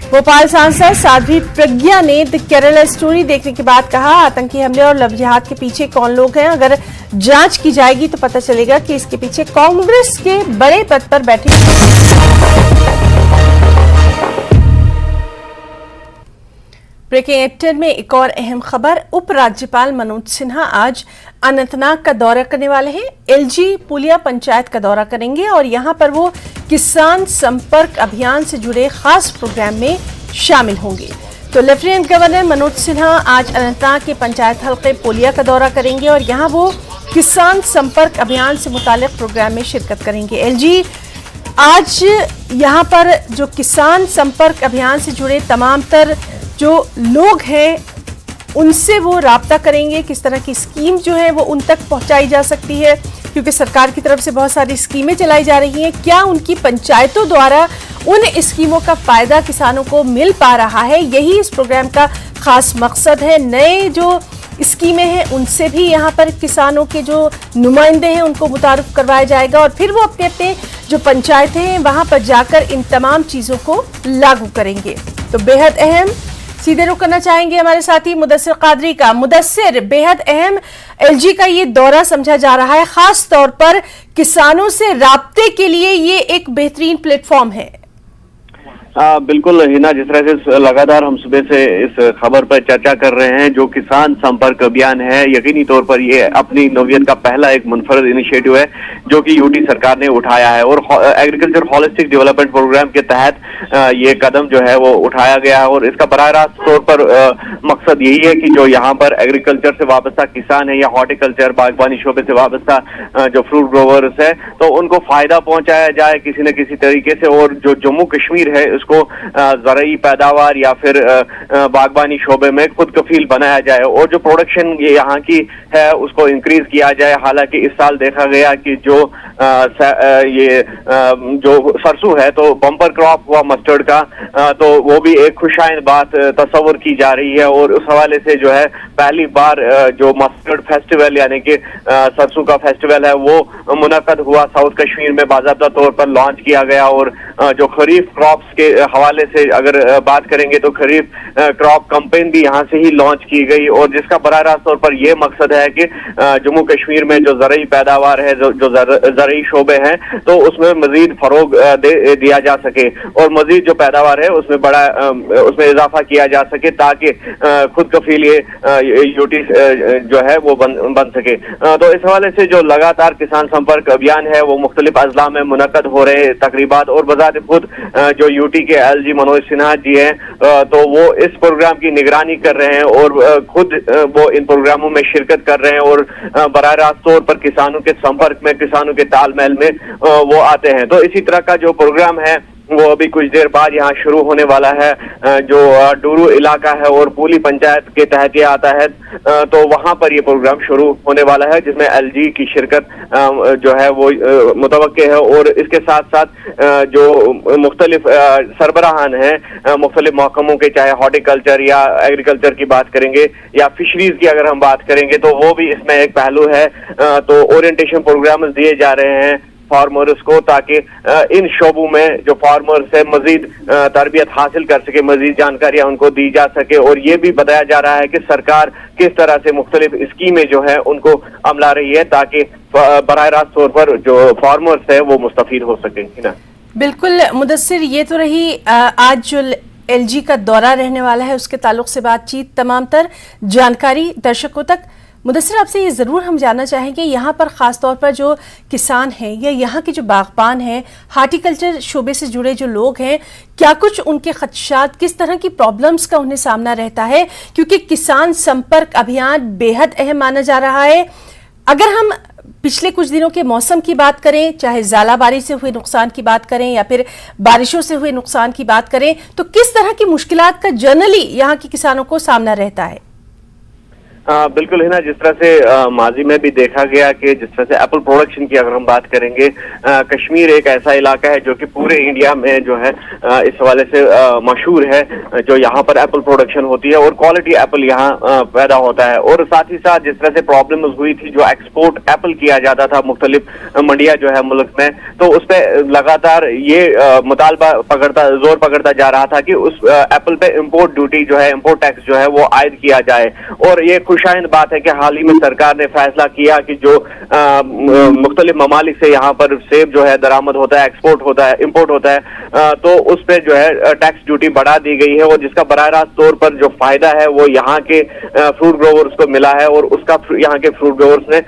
भोपाल सांसद साध्वी प्रज्ञा ने द केरला स्टोरी देखने के बाद कहा, आतंकी हमले और लव जिहाद के पीछे कौन लोग हैं, अगर जांच की जाएगी तो पता चलेगा कि इसके पीछे कांग्रेस के बड़े पद पर बैठे। ब्रेकिंग एडिटर में एक और अहम खबर, उपराज्यपाल मनोज सिन्हा आज अनंतनाग का दौरा करने वाले हैं। LG पुलिया पंचायत का दौरा करेंगे और यहां पर वो किसान संपर्क अभियान से जुड़े खास प्रोग्राम में शामिल होंगे। तो लेफ्टिनेंट गवर्नर मनोज सिन्हा आज अनंतनाग के पंचायत हल्के पुलिया का दौरा करेंगे और यहां वो किसान संपर्क अभियान से मुतालिक प्रोग्राम में शिरकत करेंगे। LG आज यहां पर जो किसान संपर्क अभियान से जुड़े तमाम तर जो लोग हैं उनसे वो राब्ता करेंगे, किस तरह की स्कीम जो है वो उन तक पहुंचाई जा सकती है, क्योंकि सरकार की तरफ से बहुत सारी स्कीमें चलाई जा रही हैं। क्या उनकी पंचायतों द्वारा उन स्कीमों का फायदा किसानों को मिल पा रहा है, यही इस प्रोग्राम का खास मकसद है। नए जो स्कीमें हैं उनसे भी यहाँ पर किसानों के जो नुमाइंदे हैं उनको मुतारुफ करवाया जाएगा और फिर वो अपने अपने जो पंचायतें हैं वहाँ पर जाकर इन तमाम चीज़ों को लागू करेंगे। तो बेहद अहम, सीधे रुख करना चाहेंगे हमारे साथी मुदस्सिर कादरी का। मुदस्सिर, बेहद अहम एलजी का ये दौरा समझा जा रहा है, खास तौर पर किसानों से राब्ते के लिए ये एक बेहतरीन प्लेटफॉर्म है। बिल्कुल हिना, जिस तरह से लगातार हम सुबह से इस खबर पर चर्चा कर रहे हैं, जो किसान संपर्क अभियान है, यकीनी तौर पर ये अपनी नौयत का पहला एक मुनफरद इनिशिएटिव है जो कि यूटी सरकार ने उठाया है और एग्रीकल्चर होलिस्टिक डेवलपमेंट प्रोग्राम के तहत ये कदम जो है वो उठाया गया है। और इसका बराह रास्त तौर पर मकसद यही है कि जो यहाँ पर एग्रीकल्चर से वाबस्ता किसान है या हॉर्टिकल्चर बागबानी शोबे से वाबस्ता जो फ्रूट ग्रोवर्स है, तो उनको फायदा पहुंचाया जाए किसी न किसी तरीके से। और जो जम्मू कश्मीर है को ज़राई पैदावार या फिर बागबानी शोबे में खुद कफील बनाया जाए और जो प्रोडक्शन ये यहाँ की है उसको इंक्रीज किया जाए। हालांकि इस साल देखा गया कि जो सरसों है तो बम्पर क्रॉप हुआ मस्टर्ड का, तो वो भी एक खुशाइन बात तस्वर की जा रही है। और उस हवाले से जो है पहली बार जो मस्टर्ड फेस्टिवल यानी कि सरसों का फेस्टिवल है वो मुनक्कद हुआ साउथ कश्मीर में, बाज़ाब्ता तौर पर लॉन्च किया गया। और जो खरीफ क्रॉप्स के हवाले से अगर बात करेंगे तो खरीफ क्रॉप कैंपेन भी यहाँ से ही लॉन्च की गई और जिसका बराह रास्त तौर पर यह मकसद है कि जम्मू कश्मीर में जो ज़राई पैदावार है, जो ज़राई शोबे हैं, तो उसमें मजीद फरोग दिया जा सके और मजीद जो पैदावार है उसमें इजाफा किया जा सके ताकि खुद कफील यूटी जो है वो बन सके। तो इस हवाले से जो लगातार किसान संपर्क अभियान है वो मुख्तलिफ अजला में मुनक्कद हो रहे तकरीबात और बजाते खुद जो यूटी के एलजी मनोज सिन्हा जी हैं तो वो इस प्रोग्राम की निगरानी कर रहे हैं और खुद वो इन प्रोग्रामों में शिरकत कर रहे हैं और बराह रास्त तौर पर किसानों के संपर्क में, किसानों के तालमेल में वो आते हैं। तो इसी तरह का जो प्रोग्राम है वो अभी कुछ देर बाद यहाँ शुरू होने वाला है। जो डूरू इलाका है और पूली पंचायत के तहत ये आता है, तो वहाँ पर ये प्रोग्राम शुरू होने वाला है जिसमें एलजी की शिरकत जो है वो मुतवक्के है। और इसके साथ साथ जो मुख्तलिफ सरबराहान हैं मुख्तलिफ महकमों के, चाहे हॉर्टिकल्चर या एग्रीकल्चर की बात करेंगे या फिशरीज की अगर हम बात करेंगे, तो वो भी इसमें एक पहलू है। तो ओरिएंटेशन प्रोग्राम दिए जा रहे हैं फार्मर्स को ताकि इन शोबों में जो फार्मर्स है मजीद तरबियत हासिल कर सके, मजीद जानकारियां उनको दी जा सके। और ये भी बताया जा रहा है कि सरकार किस तरह से मुख्तलिफ स्कीमें जो है उनको अमला रही है ताकि बराह रास्त तौर पर जो फार्मर्स है वो मुस्तफीद हो सके। ना बिल्कुल मुदस्सिर, ये तो रही आज जो एलजी का दौरा रहने वाला है उसके ताल्लुक से बातचीत, तमाम तर जानकारी दर्शकों तक। मुदस्सिर, आपसे ये ज़रूर हम जानना चाहेंगे, यहाँ पर ख़ास तौर पर जो किसान हैं या यहाँ के जो बागबान हैं, हार्टिकल्चर शोबे से जुड़े जो लोग हैं, क्या कुछ उनके खदशात, किस तरह की प्रॉब्लम्स का उन्हें सामना रहता है? क्योंकि किसान संपर्क अभियान बेहद अहम माना जा रहा है। अगर हम पिछले कुछ दिनों के मौसम की बात करें, चाहे ज़ालाबारी से हुए नुकसान की बात करें या फिर बारिशों से हुए नुकसान की बात करें, तो किस तरह की मुश्किलात का जनरली यहाँ के किसानों को सामना रहता है? बिल्कुल है ना, जिस तरह से माजी में भी देखा गया कि जिस तरह से एप्पल प्रोडक्शन की अगर हम बात करेंगे, कश्मीर एक ऐसा इलाका है जो कि पूरे इंडिया में जो है इस हवाले से मशहूर है, जो यहाँ पर एप्पल प्रोडक्शन होती है और क्वालिटी एप्पल यहाँ पैदा होता है। और साथ ही साथ जिस तरह से प्रॉब्लम हुई थी, जो एक्सपोर्ट एप्पल किया जाता था मुख्तलिफ मंडियाँ जो है मुल्क में, तो उस पर लगातार ये मुतालबा जोर पकड़ता जा रहा था कि उस एप्पल पे इम्पोर्ट ड्यूटी जो है, इम्पोर्ट टैक्स जो है वो आयद किया जाए। और ये खुशाइन बात है कि हाल ही में सरकार ने फैसला किया कि जो मुख्तलिफ ममालिक से यहाँ पर सेब जो है दरामद होता है, एक्सपोर्ट होता है, इम्पोर्ट होता है, तो उस पर जो है टैक्स ड्यूटी बढ़ा दी गई है और जिसका बराह रास्त तौर पर जो फायदा है वो यहाँ के फ्रूट ग्रोवर्स को मिला है और उसका यहाँ के फ्रूट ग्रोवर्स ने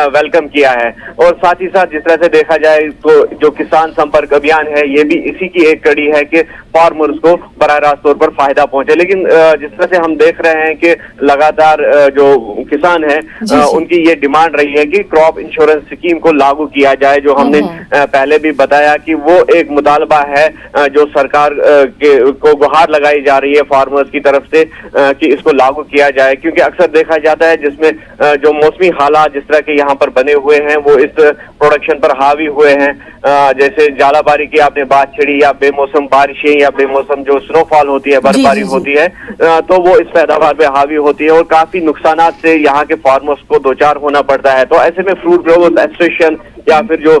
वेलकम किया है। और साथ ही साथ जिस तरह से देखा जाए तो जो किसान संपर्क अभियान है ये भी इसी की एक कड़ी है कि फार्मर्स को बराह रास्त तौर पर फायदा पहुंचे। लेकिन जिस तरह से हम देख रहे हैं कि लगातार जो किसान हैं उनकी ये डिमांड रही है कि क्रॉप इंश्योरेंस स्कीम को लागू किया जाए, जो हमने पहले भी बताया कि वो एक मुतालबा है जो सरकार को गुहार लगाई जा रही है फार्मर्स की तरफ से कि इसको लागू किया जाए। क्योंकि अक्सर देखा जाता है जिसमें जो मौसमी हालात जिस तरह के यहाँ पर बने हुए हैं वो इस प्रोडक्शन पर हावी हुए हैं, जैसे जालाबारी की आपने बात छेड़ी, या बेमौसम बारिशें या बेमौसम जो स्नोफॉल होती है, बर्फबारी होती है, तो वो इस पैदावार पे हावी होती है और काफी नुकसानात से यहाँ के फार्मर्स को दो चार होना पड़ता है। तो ऐसे में फ्रूट ग्रोवर्स एसोसिएशन या फिर जो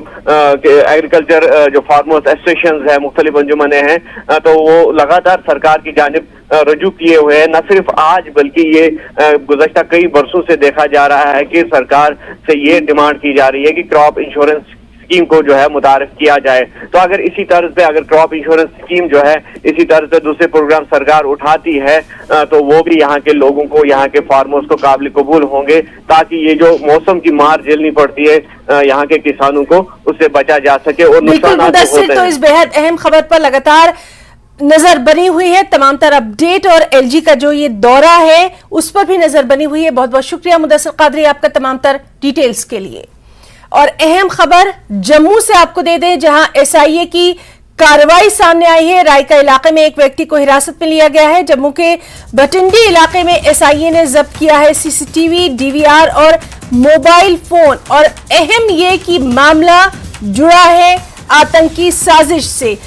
एग्रीकल्चर जो फार्मर्स एसोसिएशन है, मुख्तलिफ अंजुमने हैं, तो वो लगातार सरकार की जानिब रजू किए हुए हैं। न सिर्फ आज बल्कि ये गुज़श्ता कई वर्षों से देखा जा रहा है कि सरकार से ये डिमांड की जा रही है कि क्रॉप इंश्योरेंस स्कीम को जो है मुतारिफ किया जाए। तो अगर इसी तर्ज पे अगर क्रॉप इंश्योरेंस स्कीम जो है इसी तर्ज पे दूसरे प्रोग्राम सरकार उठाती है तो वो भी यहाँ के लोगों को, यहाँ के फार्मर्स को काबिल कबूल होंगे, ताकि ये जो मौसम की मार झेलनी पड़ती है यहाँ के किसानों को, उससे बचा जा सके। और नुकसान तो इस बेहद अहम खबर पर लगातार नजर बनी हुई है, तमाम तरह अपडेट और एलजी का जो ये दौरा है उस पर भी नजर बनी हुई है। बहुत बहुत शुक्रिया मुदस्सिर कादरी आपका तमाम तर डिटेल्स के लिए। और अहम खबर जम्मू से आपको दे दें, जहां एसआईए की कार्रवाई सामने आई है। रायका इलाके में एक व्यक्ति को हिरासत में लिया गया है। जम्मू के भटिंडी इलाके में एसआईए ने जब्त किया है सीसीटीवी, डीवीआर और मोबाइल फोन। और अहम ये कि मामला जुड़ा है आतंकी साजिश से।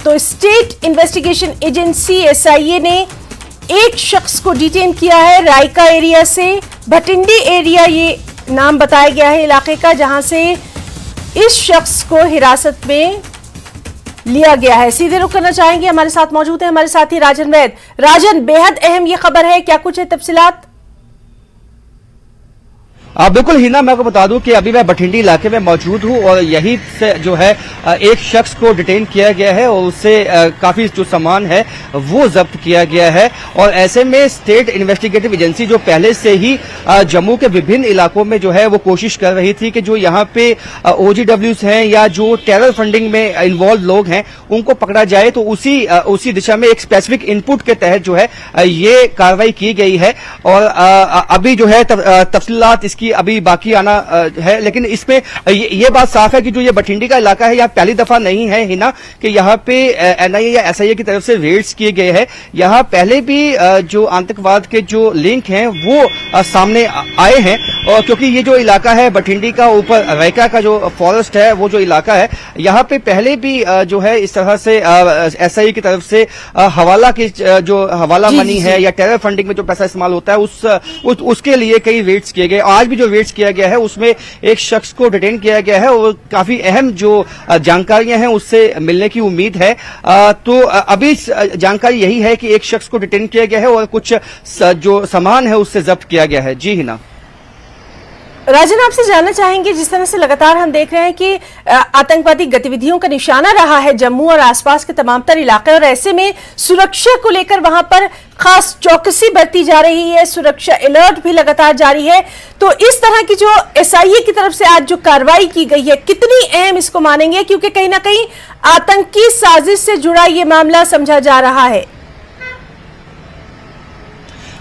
तो स्टेट इन्वेस्टिगेशन एजेंसी एसआईए ने एक शख्स को डिटेन किया है रायका एरिया से। भटिंडी एरिया ये नाम बताया गया है इलाके का, जहां से इस शख्स को हिरासत में लिया गया है। सीधे रुख करना चाहेंगे, हमारे साथ मौजूद है हमारे साथी राजन वैद। राजन, बेहद अहम ये खबर है, क्या कुछ है तफसीलात? बिल्कुल हिना, मैं आपको बता दूं कि अभी मैं भटिंडी इलाके में मौजूद हूं और यहीं से जो है एक शख्स को डिटेन किया गया है और उससे काफी जो सामान है वो जब्त किया गया है। और ऐसे में स्टेट इन्वेस्टिगेटिव एजेंसी जो पहले से ही जम्मू के विभिन्न इलाकों में जो है वो कोशिश कर रही थी कि जो यहाँ पे ओजीडब्ल्यूज हैं या जो टेरर फंडिंग में इन्वॉल्व लोग हैं उनको पकड़ा जाए, तो उसी दिशा में एक स्पेसिफिक इनपुट के तहत जो है ये कार्रवाई की गई है। और अभी जो है तफसीलात इसकी अभी बाकी आना है, लेकिन इसमें ये बात साफ है कि जो ये भटिंडी का इलाका है, यहाँ पहली दफा नहीं है हिना कि यहाँ पे एनआईए या एसआईए की तरफ से रेड्स किए गए हैं। यहाँ पहले भी जो आतंकवाद के जो लिंक हैं वो सामने आए हैं। और क्योंकि ये जो इलाका है भटिंडी का, ऊपर रायका का जो फॉरेस्ट है, वो जो इलाका है, यहाँ पे पहले भी जो है इस तरह से एसआईए की तरफ से हवाला की जो हवाला मनी है या टेरर फंडिंग में जो पैसा इस्तेमाल होता है उसके लिए कई रेड्स किए गए। आज भी जो रेड्स किया गया है उसमें एक शख्स को डिटेन किया गया है और काफी अहम जो जानकारियां हैं उससे मिलने की उम्मीद है। तो अभी जानकारी यही है कि एक शख्स को डिटेन किया गया है और कुछ जो सामान है उससे जब्त किया गया है। जी हिना। राजन, आपसे जानना चाहेंगे, जिस तरह से लगातार हम देख रहे हैं कि आतंकवादी गतिविधियों का निशाना रहा है जम्मू और आसपास के तमाम तर इलाके, और ऐसे में सुरक्षा को लेकर वहां पर खास चौकसी बरती जा रही है, सुरक्षा अलर्ट भी लगातार जारी है। तो इस तरह की जो एसआईए की तरफ से आज जो कार्रवाई की गई है, कितनी अहम इसको मानेंगे? क्योंकि कहीं ना कहीं आतंकी साजिश से जुड़ा ये मामला समझा जा रहा है।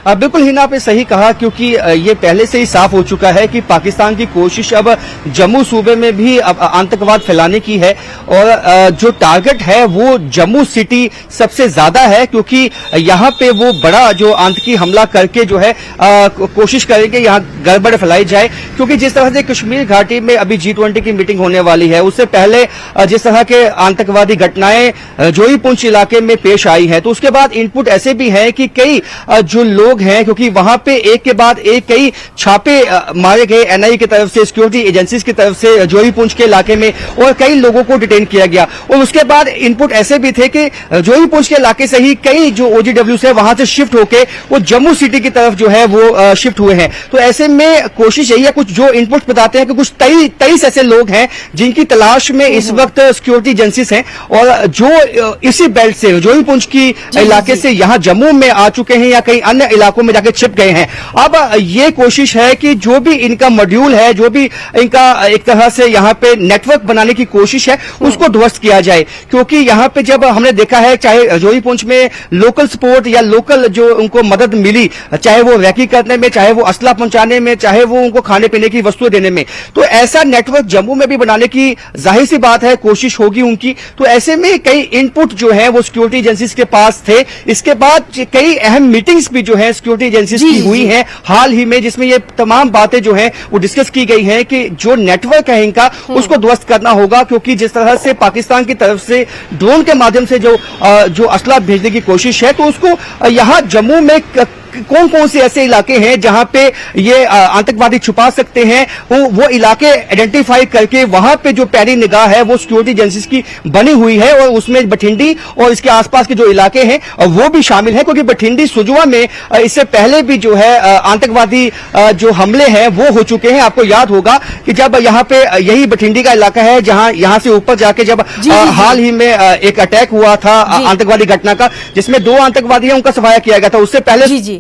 बिल्कुल हिना, आपने सही कहा, क्योंकि ये पहले से ही साफ हो चुका है कि पाकिस्तान की कोशिश अब जम्मू सूबे में भी अब आतंकवाद फैलाने की है। और जो टारगेट है वो जम्मू सिटी सबसे ज्यादा है, क्योंकि यहाँ पे वो बड़ा जो आतंकी हमला करके जो है कोशिश करेंगे यहाँ गड़बड़ फैलाई जाए। क्योंकि जिस तरह से कश्मीर घाटी में अभी G20 की मीटिंग होने वाली है, उससे पहले जिस तरह के आतंकवादी घटनाएं जोई पुंछ इलाके में पेश आई है, तो उसके बाद इनपुट ऐसे भी है कि कई जो लोग हैं, क्योंकि वहां पे एक के बाद एक कई छापे मारे गए एनआईए की तरफ से, सिक्योरिटी एजेंसीज की तरफ से जोई पुंछ के इलाके में, और कई लोगों को डिटेन किया गया। और उसके बाद इनपुट ऐसे भी थे कि जोई पुंछ के इलाके से ही कई जो ओजीडब्ल्यूज है वहां से शिफ्ट होके वो जम्मू सिटी की तरफ जो है वो शिफ्ट हुए हैं। तो ऐसे में कोशिश यही है, कुछ जो इनपुट बताते हैं कि कुछ 23 ऐसे लोग हैं जिनकी तलाश में इस वक्त सिक्योरिटी एजेंसीज हैं, और जो इसी बेल्ट से जोई पुंछ की इलाके से यहां जम्मू में आ चुके हैं या कई अन्य इलाकों में जाके छिप गए हैं। अब ये कोशिश है कि जो भी इनका मॉड्यूल है, जो भी इनका एक तरह से यहाँ पे नेटवर्क बनाने की कोशिश है, उसको ध्वस्त किया जाए। क्योंकि यहाँ पे जब हमने देखा है, चाहे रजौरी पुंछ में लोकल सपोर्ट या लोकल जो उनको मदद मिली, चाहे वो रैकी करने में, चाहे वो असला पहुंचाने में, चाहे वो उनको खाने पीने की वस्तुएं देने में, तो ऐसा नेटवर्क जम्मू में भी बनाने की जाहिर सी बात है कोशिश होगी उनकी। तो ऐसे में कई इनपुट जो है वो सिक्योरिटी एजेंसीज के पास थे। इसके बाद कई अहम मीटिंग्स भी जो है सिक्योरिटी एजेंसीज की हुई हैं हाल ही में, जिसमें ये तमाम बातें जो है वो डिस्कस की गई हैं कि जो नेटवर्क है इनका उसको ध्वस्त करना होगा। क्योंकि जिस तरह से पाकिस्तान की तरफ से ड्रोन के माध्यम से जो असला भेजने की कोशिश है, तो उसको यहाँ जम्मू में कौन कौन से ऐसे इलाके हैं जहां पे ये आतंकवादी छुपा सकते हैं, वो इलाके आइडेंटिफाई करके वहां पे जो पैरी निगाह है वो सिक्योरिटी एजेंसीज की बनी हुई है, और उसमें बठिंडी और इसके आसपास के जो इलाके हैं वो भी शामिल है। क्योंकि बठिंडी सुजवा में इससे पहले भी जो है आतंकवादी जो हमले हैं वो हो चुके हैं। आपको याद होगा कि जब यहाँ पे यही बठिंडी का इलाका है जहां यहाँ से ऊपर जाके जब हाल ही में एक अटैक हुआ था आतंकवादी घटना का, जिसमें 2 आतंकवादी हैं उनका सफाया किया गया था। उससे पहले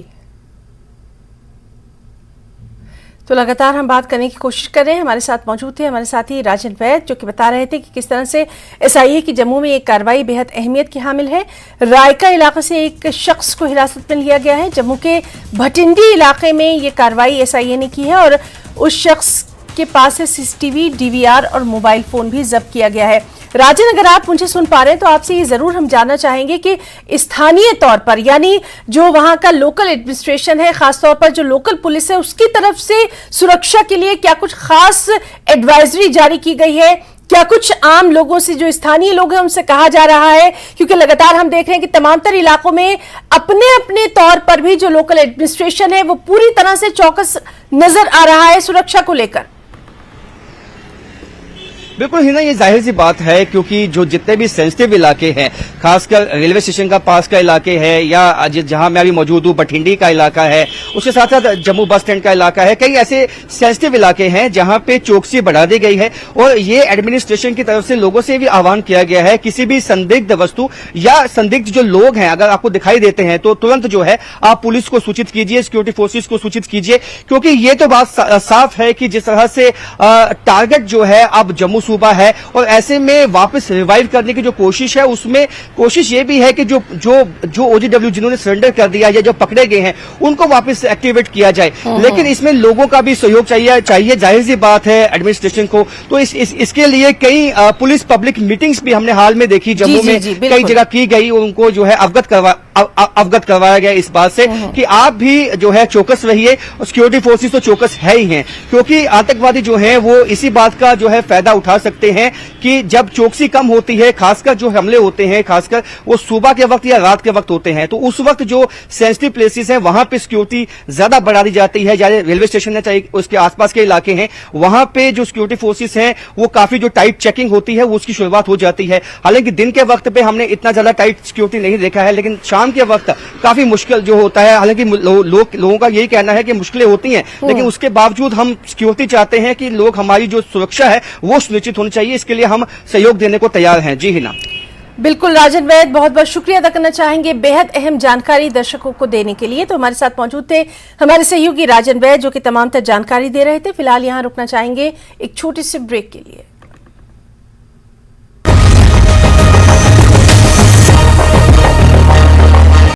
तो लगातार हम बात करने की कोशिश कर रहे हैं। हमारे साथ मौजूद थे हमारे साथी राजन वैद, जो कि बता रहे थे कि किस तरह से एसआईए की जम्मू में एक कार्रवाई बेहद अहमियत की हामिल है। रायका इलाके से एक शख्स को हिरासत में लिया गया है। जम्मू के भटिंडी इलाके में ये कार्रवाई एसआईए ने की है और उस शख्स के पास से सीसीटीवी, डीवीआर और मोबाइल फोन भी जब्त किया गया है। राजन, अगर आप मुझे सुन पा रहे हैं तो आपसे ये जरूर हम जानना चाहेंगे कि स्थानीय तौर पर, यानी जो वहां का लोकल एडमिनिस्ट्रेशन है, खासतौर पर जो लोकल पुलिस है, उसकी तरफ से सुरक्षा के लिए क्या कुछ खास एडवाइजरी जारी की गई है? क्या कुछ आम लोगों से, जो स्थानीय लोग हैं, उनसे कहा जा रहा है? क्योंकि लगातार हम देख रहे हैं कि तमाम तर इलाकों में अपने अपने तौर पर भी जो लोकल एडमिनिस्ट्रेशन है वो पूरी तरह से चौकस नजर आ रहा है सुरक्षा को लेकर। बिल्कुल हिना, ये जाहिर सी बात है क्योंकि जो जितने भी सेंसिटिव इलाके हैं, खासकर रेलवे स्टेशन का पास का इलाके है या जहां मैं अभी मौजूद हूं बठिंडी का इलाका है, उसके साथ साथ जम्मू बस स्टैंड का इलाका है, कई ऐसे सेंसिटिव इलाके हैं जहां पे चौकसी बढ़ा दी गई है। और ये एडमिनिस्ट्रेशन की तरफ से लोगों से भी आह्वान किया गया है, किसी भी संदिग्ध वस्तु या संदिग्ध जो लोग हैं अगर आपको दिखाई देते हैं तो तुरंत जो है आप पुलिस को सूचित कीजिए, सिक्योरिटी फोर्सेस को सूचित कीजिए। क्योंकि ये तो बात साफ है कि जिस तरह से टारगेट जो है अब जम्मू सूबा है, और ऐसे में वापस रिवाइव करने की जो कोशिश है, उसमें कोशिश ये भी है कि जो ओजीडब्ल्यू जिन्होंने सरेंडर कर दिया या जो पकड़े गए हैं उनको वापस एक्टिवेट किया जाए। लेकिन इसमें लोगों का भी सहयोग चाहिए, जाहिर सी बात है एडमिनिस्ट्रेशन को। तो इसके लिए कई पुलिस पब्लिक मीटिंग्स भी हमने हाल में देखी जम्मू में, कई जगह की गई, उनको जो है अवगत करवाया गया इस बात से कि आप भी जो है चौकस रहिए, और सिक्योरिटी फोर्सेस तो चौकस है ही हैं। क्योंकि आतंकवादी जो है वो इसी बात का जो है फायदा उठा सकते हैं कि जब चौकसी कम होती है, खासकर जो हमले होते हैं, खासकर वो सुबह के वक्त या रात के वक्त होते हैं, तो उस वक्त जो सेंसिटिव प्लेसेस हैं वहां पे सिक्योरिटी ज्यादा बढ़ा दी जाती है। चाहे रेलवे स्टेशन है, चाहे उसके आसपास के इलाके हैं, वहां पे जो सिक्योरिटी फोर्सेस हैं वो काफी जो टाइट चेकिंग होती है वो उसकी शुरुआत हो जाती है। हालांकि दिन के वक्त पे हमने इतना ज्यादा टाइट सिक्योरिटी नहीं देखा है, लेकिन शाम के वक्त काफी मुश्किल जो होता है। हालांकि लोगों का यही कहना है कि मुश्किलें होती हैं, लेकिन उसके बावजूद हम सिक्योरिटी चाहते हैं कि लोग, हमारी जो सुरक्षा है वो सुनिश्चित होनी चाहिए। इसके लिए हम सहयोग देने को तैयार हैं। जी हिना। बिल्कुल राजन वैद, बहुत बहुत शुक्रिया अदा करना चाहेंगे बेहद अहम जानकारी दर्शकों को देने के लिए। तो हमारे साथ मौजूद थे हमारे सहयोगी राजन वैद, जो कि तमाम तर जानकारी दे रहे थे। फिलहाल यहां रुकना चाहेंगे एक छोटे से ब्रेक के लिए।